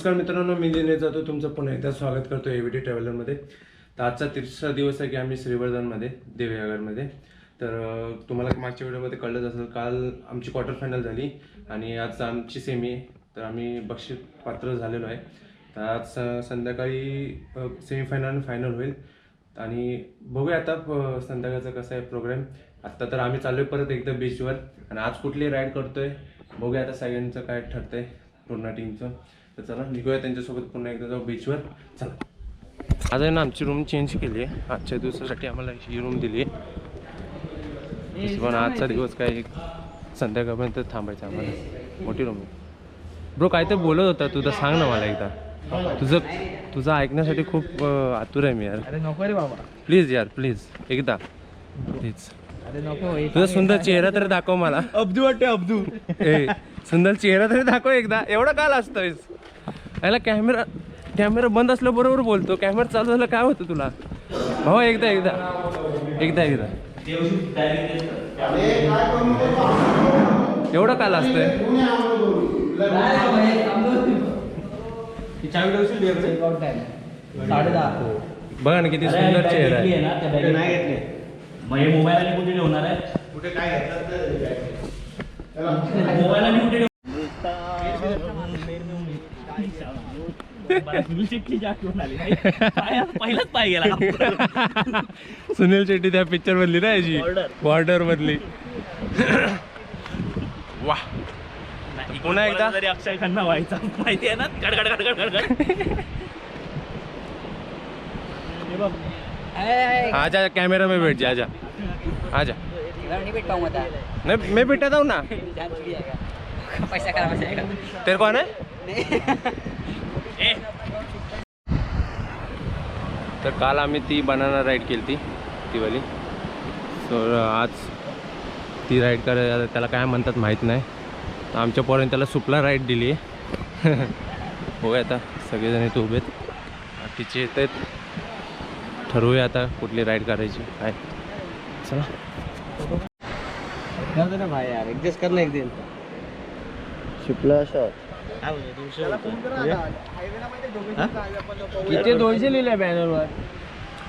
नमस्कार मित्रांनो, मी दिनेश जातो तुमचं पुन्हा एकदा स्वागत करतो एव्हीडी ट्रॅव्हलरमध्ये. तर आजचा तिसरा दिवस आहे की आम्ही श्रीवर्धनमध्ये दिवेआगरमध्ये. तर तुम्हाला मागच्या व्हिडिओमध्ये कळलंच असेल, काल आमची क्वार्टर फायनल झाली आणि आज आमची सेमी आहे. तर आम्ही बक्षीस पात्र झालेलो आहे. तर आज संध्याकाळी सेमीफायनल आणि फायनल होईल आणि बघूया आता संध्याकाळचा कसा आहे प्रोग्राम. आत्ता तर आम्ही चालू आहे परत एकदा बीचवर आणि आज कुठली राईड करतोय बघूया आता सगळ्यांचं काय ठरतंय पूर्ण टीमचं. तर चला निघूया त्यांच्यासोबत पुन्हा एकदा जाऊ बीचवर. चला. आज आहे ना आमची रूम चेंज केली आहे. आजच्या दिवसासाठी आम्हाला ही रूम दिली आहे. पण आजचा दिवस काय संध्याकाळपर्यंत थांबायचं आम्हाला. मोठी रूम आहे. ब्रो काय ते बोलत होता तुझं, सांग ना मला एकदा. तुझं ऐकण्यासाठी खूप आतुर आहे मी यार. अरे नको रे बाबा, प्लीज यार, प्लीज एकदा प्लीज. अरे नको. तुझा सुंदर चेहरा तर दाखव मला. अब्दू वाटते अब्दू. सुंदर चेहरा तरी दाखव एकदा. एवढं का लाजतोयस? याला कॅमेरा बंद असलं बरोबर बोलतो, कॅमेरा चालू झालं काय होतं तुला भाऊ? एकदा एकदा एकदा एकदा एवढं का लाजतोय? बघा ना किती सुंदर चेहरा आहे. मोबाईल कुठे ठेवणार आहे? कुठे काय मोबाईल कुठे पहिलाच पाय गेला. सुनील शेट्टी त्या पिक्चर मधली ना याची बॉर्डर मधली. वा पुन्हा एकदा तरी अक्षय खन्ना व्हायचा माहिती आहे ना. गडगड गडगड गडगड. आजा कैमरा में बैठ जा. आजा आजा. नहीं मैं बैठाता हूँ ना. पैसा करा पैसा. तेरे कौन है? तर काल आम्ही ती बनाना राईड केली ती वाली. सो आज ती राईड करायला त्याला काय म्हणतात माहीत नाही. तर आमच्या पोरांनी त्याला सुपला राईड दिली आहे. हो आता सगळेजण इथे उभे आहेत. तिचे येत आहेत. ठरवूया आता कुठली राईड करायची काय. चला ना भाई यार, एडजस्ट कर ना एक दिन. सुपला शॉट किती 200 लिहिले बॅनरवर.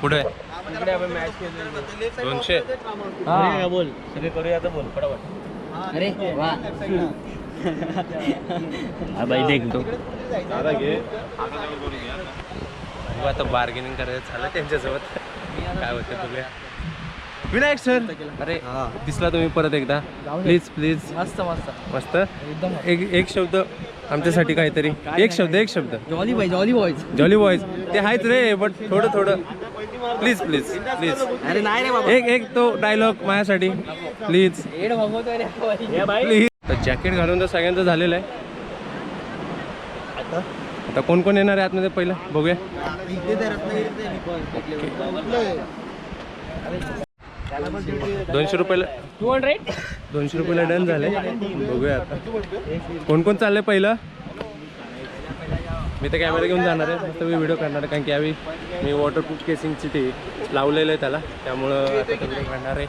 पुढे इकडे आपण मॅच खेळतो 200. हा बोल. सगळे करूया आता. बोल पटापट. अरे वाह. भाई देख तो आता बार्गेनिंग करायचं झालं त्यांच्यासोबत. काय होतं बघूया. विनायक सर, अरे दिसला तुम्ही परत एकदा. Please please. मस्त मस्त मस्त. एक शब्द आमच्यासाठी काहीतरी. एक शब्द. Jolly boy jolly boys. Jolly boys ते आहेच रे, बट थोडं प्लीज प्लीज प्लीज. अरे नाही रे बाबा. एक तो डायलॉग माझ्यासाठी प्लीज एड भगवतो रे प्लीज. तर जॅकेट घालून तर सगळ्यांचं झालेलं आहे. आता कोण कोण येणार आहे आतमध्ये पहिलं बघूया. 200 रुपयाला 200 रुपयाला डन झाले. बघूया आता कोण कोण चाललंय पहिलं. मी तर कॅमेरा घेऊन जाणार आहे. मस्त मी व्हिडिओ करणार आहे कारण की यावेळी मी वॉटरप्रूफ केसिंगची ते लावलेलं आहे त्याला, त्यामुळं आता व्हिडिओ करणार आहे.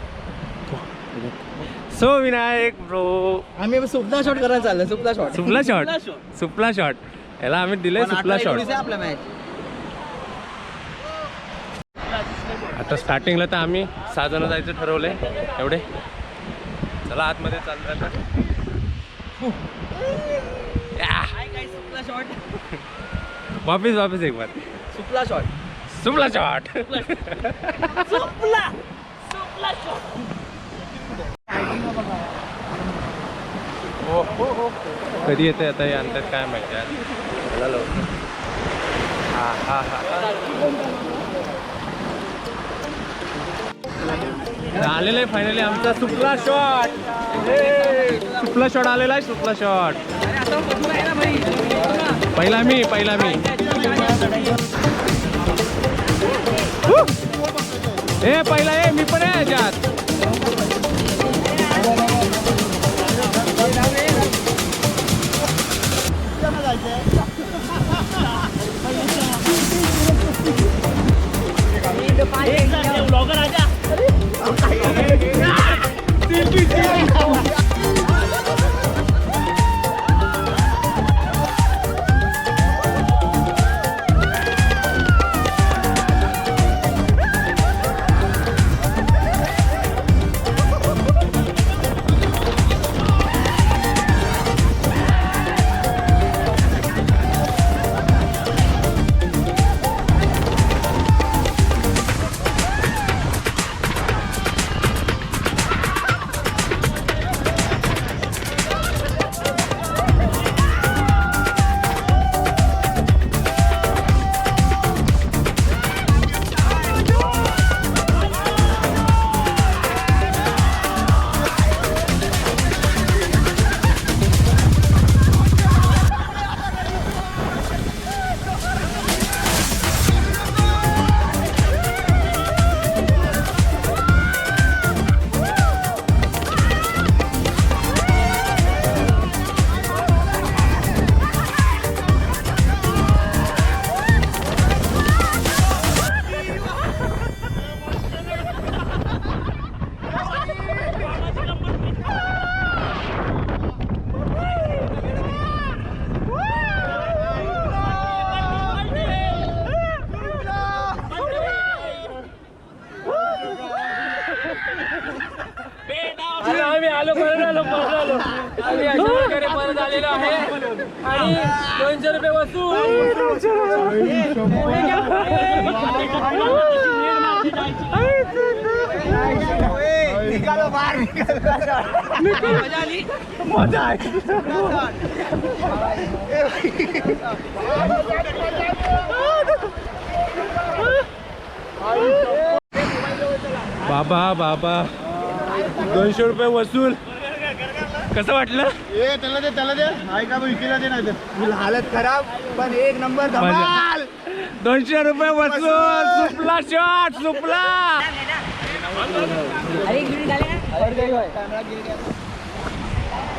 सो विनायक ब्रो, आम्ही सुपला शॉट करायला चाललो. सुपला शॉट याला आम्ही दिले सुपला शॉट. आपला मॅच आता स्टार्टिंगला तर आम्ही 6 जण जायचं ठरवलंय. एवढे चला आतमध्ये चाललो आता. वापिस एक बार. सुपला शॉट. कधी येते आता हे अंतर काय माहिती आहे. हा आलेलं आहे फायनली आमचा सुपला शॉट. आलेला आहे. सुपला शॉट पहिला मी पहिला मी पण आहे याच्यात. ब्लॉगर आजा. आणि अशा प्रकारे परत आलेलो आहे आणि 200 रुपये बाबा बाबा 200 रुपये वसूल. कसं वाटलं? त्याला दे ऐका विकीला दे नाही तर हालत खराब पण एक नंबर धमाल. 200 रुपये वसूल. सुपला शॉट सुपला.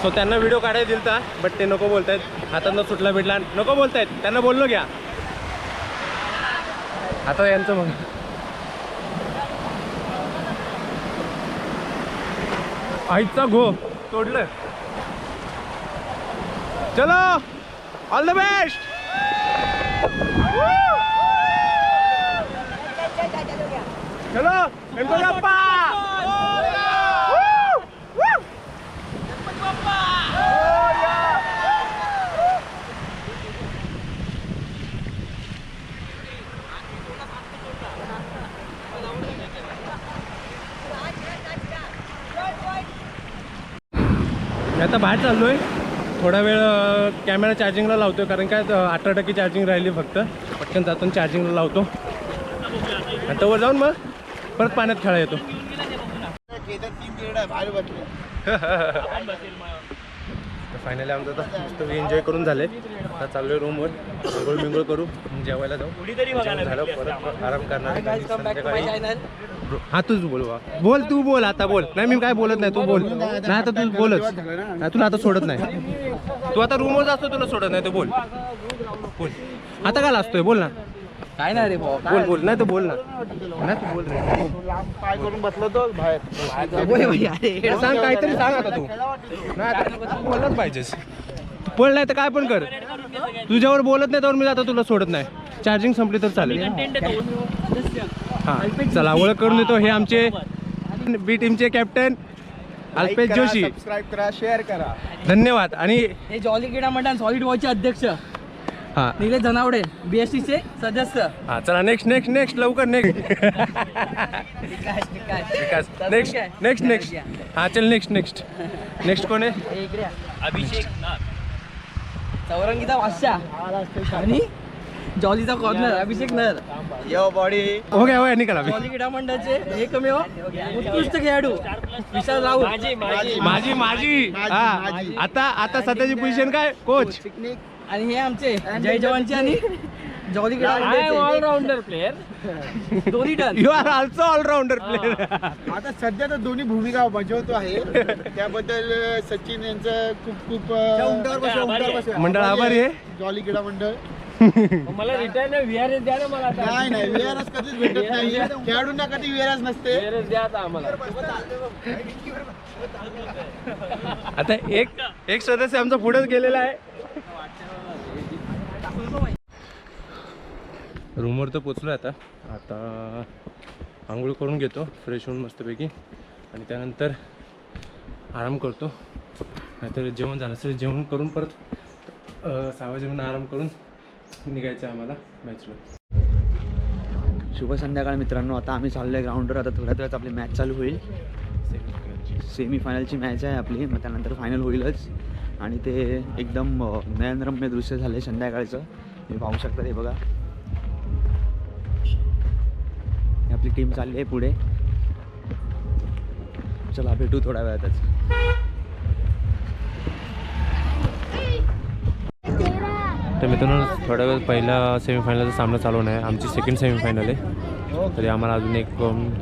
सो त्यांना व्हिडिओ काढायला दिलता बट ते नको बोलतायत. हातानं सुटला भेटला नको बोलतायत. त्यांना बोललो घ्या आता यांचं मग आईचा घो तोडलं. चलो ऑल द बेस्ट. चलो गणपती बाप्पा. आता बाहेर चाललोय. थोडा वेळ कॅमेरा चार्जिंगला लावतोय कारण काय 18% चार्जिंग राहिली फक्त. पटकन जातो चार्जिंगला लावतो. आता वर जाऊन मग परत पाण्यात खेळा येतो. फायनली आमचं आता मस्त एन्जॉय करून झाले. आता चाललोय रूमवर आंघोळ बिंघोळ करू जेवायला जाऊ. झालं परत आराम करणार. हा तूच बोल बोल तू बोल आता बोल. नाही मी काय बोलत नाही तू बोल. नाही आता तू बोलच नाही. तुला आता सोडत नाही. तू आता रूमवर असतो तुला सोडत नाही. तू बोल बोल. आता काय असतोय बोल ना. काय नाही रे बोल बोल. नाही तर बोल ना. नाही तू बोल रे. पाय करून बसलो तो बाहेर. सांग काहीतरी सांग आता तू. नाही आता बोललंच पाहिजेस. बोल नाही तर काय पण कर. तुझ्यावर बोलत नाही तर मी आता तुला सोडत नाही. चार्जिंग संपली तर चालेल. हां चला ओळख करून देतो. हे आमचे बी टीमचे कॅप्टन अल्पेश जोशी. सबस्क्राईब करा शेअर करा. धन्यवाद. आणि हे जॉली क्रीडा मंडळ सॉलिड वॉचचे अध्यक्ष हां निलेश जनावडे BSTचे सदस्य. हां चला नेक्स्ट लवकर नेक्स्ट. नेक्स्ट हां चल नेक्स्ट कोण आहे? अभिषेक चौरंगीचा बादशाह आणि जॉलीचा कॉर्नर अभिषेक नर. यो बॉडी हो गया निकाला. जॉली क्रीडा मंडळाचे एकमेव उत्कृष्ट खेळाडू विशाल राहुल. माझी आता सध्याची पोझिशन काय कोच. आणि हे आमचे जय जवानचे आणि जॉली क्रीडा मंडळाचे ऑलराऊंडर प्लेयर दोन्ही टन. You are also all rounder player. आता सध्या तर दोन्ही भूमिका बजावतो आहे. त्याबद्दल सचिन यांचं खूप मंडळ आभारी आहे. जॉली क्रीडा मंडळ. मला रिटर्न VRS द्या ना. मला नाही VRS कधीच भेटत नाही. खेळाडूंना कधी VRS नसते. VRS द्या आता आम्हाला. आता एक सदस्य आमचा पुढेच गेलेला आहे. रूमवर तर पोचलो आता आंघोळ करून घेतो फ्रेश होऊन मस्तपैकी आणि त्यानंतर आराम करतो. नाहीतर जेवण झालं असेल जेवण करून परत 6 वाजेपर्यंत आराम करून निघायचं आहे आम्हाला मॅचला. शुभ संध्याकाळ मित्रांनो. आता आम्ही चाललो आहे ग्राउंडवर. आता थोड्याच वेळात आपली मॅच चालू होईल. सेमीफायनलची मॅच आहे आपली. मग त्यानंतर फायनल होईलच. आणि ते एकदम नयनरम्य दृश्य झालं आहे संध्याकाळचं. तुम्ही पाहू शकता. हे बघा आपली टीम चालली आहे पुढे. चला भेटू थोड्या वेळातच. तर मित्रांनो थोड्या वेळ पहिला सेमीफायनलचा सामना चालू आहे. आमची सेकंड सेमीफायनल आहे. तरी आम्हाला अजून एक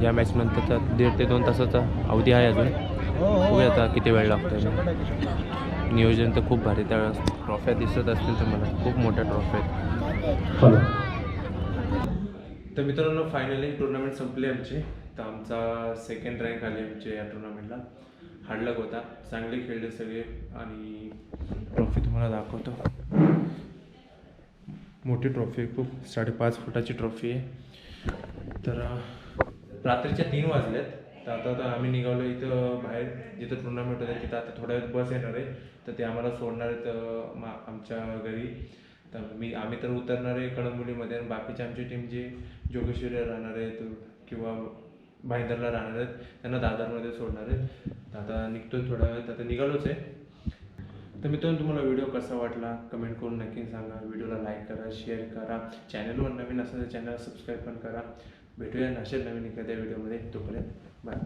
या मॅचनंतरचा 1.5 ते 2 तासाचा अवधी आहे अजून. बघूया आता किती वेळ लागतो. नियोजन तर खूप भारी. त्या ट्रॉफ्या दिसत असतील तुम्हाला. खूप मोठ्या ट्रॉफ्या आहेत. तर मित्रांनो फायनली टुर्नामेंट संपली आमची. तर आमचा सेकंड रँक आली आमच्या या टुर्नामेंटला. हार्ड लक होता. चांगले खेळले सगळे आणि ट्रॉफी तुम्हाला दाखवतो. मोठी ट्रॉफी आहे खूप. 5.5 फुटाची ट्रॉफी आहे. तर रात्रीच्या 3 वाजल्यात तर आता आम्ही निघालो इथं बाहेर जिथं टुर्नामेंट होते तिथं आता थोड्या वेळ बस येणार आहे, तर ते आम्हाला सोडणार आहेत आमच्या घरी. तर आम्ही तर उतरणार आहे कळंबोलीमध्ये आणि बाकीची आमची टीम जी जोगेश्वरीला राहणार आहेत किंवा भाईंदरला राहणार आहेत त्यांना दादरमध्ये सोडणार आहेत. तर आता निघतोय थोड्या वेळात, आता निघालोच आहे. तर मित्रांनो तुम्हाला व्हिडिओ कसा वाटला कमेंट करून नक्की सांगा. व्हिडिओला लाईक करा, शेअर करा, चॅनलवर नवीन असेल तर चॅनलला सबस्क्राईब पण करा. भेटूया अशाच नवीन एखाद्या व्हिडिओमध्ये. तोपर्यंत बाय.